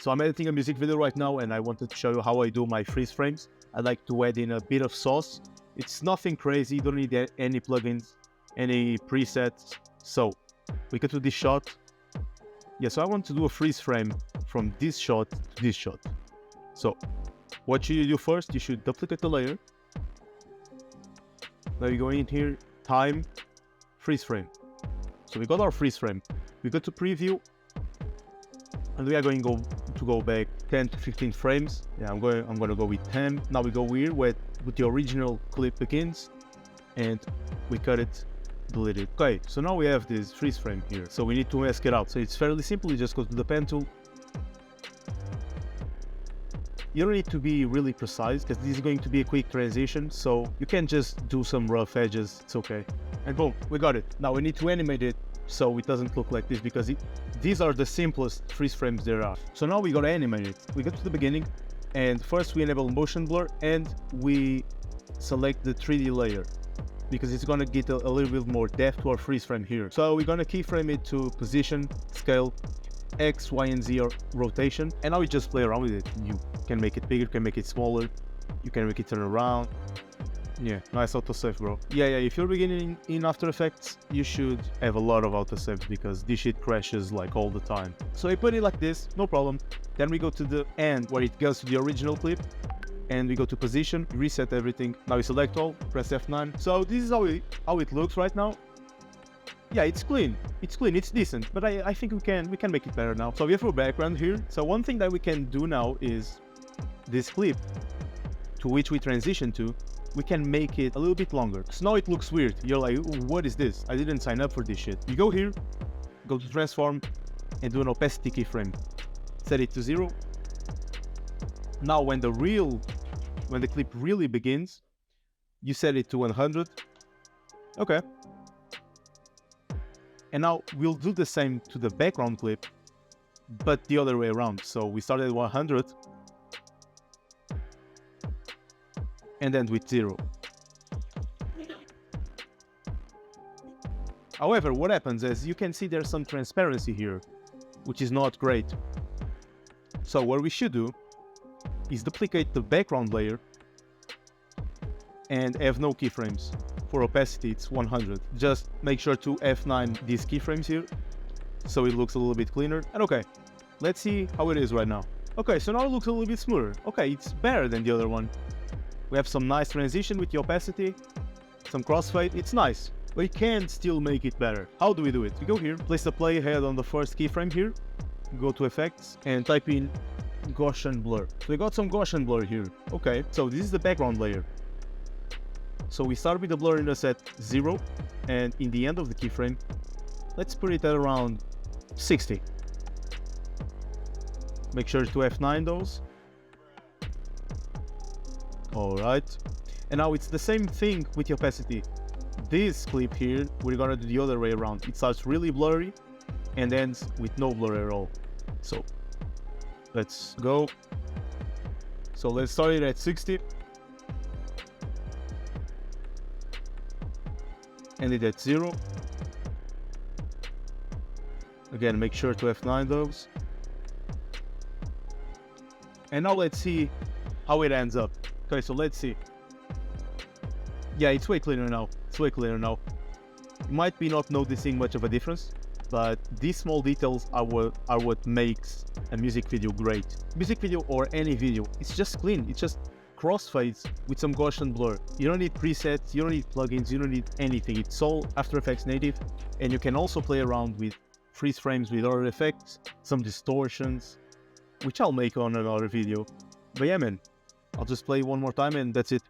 So I'm editing a music video right now and I wanted to show you how I do my freeze frames. I like to add in a bit of sauce. It's nothing crazy, you don't need any plugins, any presets. So we go to this shot. Yeah, so I want to do a freeze frame from this shot to this shot. So what should you do first? You should duplicate the layer. Now you go in here, time, freeze frame. So we got our freeze frame. We go to preview, and we are going to go back 10 to 15 frames. Yeah, I'm going to go with 10. Now we go here where the original clip begins, and we cut it, delete it. Okay, so now we have this freeze frame here. So we need to mask it out. So it's fairly simple. You just go to the pen tool. You don't need to be really precise because this is going to be a quick transition, so you can just do some rough edges, it's okay. And boom, we got it. Now we need to animate it so it doesn't look like this because these are the simplest freeze frames there are. So now we gotta animate it. We go to the beginning and first we enable motion blur and we select the 3D layer because it's gonna get a little bit more depth to our freeze frame here. So we're gonna keyframe it to position, scale, X, Y, and Z or rotation, and now we just play around with it. You can make it bigger, you can make it smaller, you can make it turn around. Yeah, nice autosave, bro. Yeah, if you're beginning in After Effects, you should have a lot of autosaves because this shit crashes like all the time. So I put it like this, no problem. Then we go to the end where it goes to the original clip, and we go to position, reset everything. Now we select all, press F9. So this is how it looks right now. Yeah, it's clean, it's decent, but I think we can make it better now. So we have a background here. So one thing that we can do now is this clip to which we transition to, we can make it a little bit longer. So now it looks weird. You're like, what is this? I didn't sign up for this shit. You go here, go to transform, and do an opacity keyframe. Set it to 0. Now when the clip really begins, you set it to 100. Okay. And now we'll do the same to the background clip, but the other way around. So we started at 100 and end with 0. However, what happens is you can see there's some transparency here, which is not great. So what we should do is duplicate the background layer and have no keyframes. For opacity, it's 100. Just make sure to F9 these keyframes here, so it looks a little bit cleaner. And okay, let's see how it is right now. Okay, so now it looks a little bit smoother. Okay, it's better than the other one. We have some nice transition with the opacity, some crossfade, it's nice. But you can still make it better. How do we do it? We go here, place the playhead on the first keyframe here, go to effects, and type in Gaussian blur. So we got some Gaussian blur here. Okay, so this is the background layer. So we start with the blurriness at 0, and in the end of the keyframe, let's put it at around 60. Make sure to F9 those. Alright. And now it's the same thing with the opacity. This clip here, we're gonna do the other way around. It starts really blurry and ends with no blur at all. So let's go. So let's start it at 60. End it at 0. Again, make sure to F9 those. And now let's see how it ends up. Okay, so let's see. Yeah, it's way cleaner now. It's way cleaner now. You might be not noticing much of a difference, but these small details are what makes a music video great. Music video or any video, it's just clean. It's just crossfades with some Gaussian blur. You don't need presets, you don't need plugins, you don't need anything. It's all After Effects native, and you can also play around with freeze frames with other effects, some distortions, which I'll make on another video. But yeah, man, I'll just play one more time and that's it.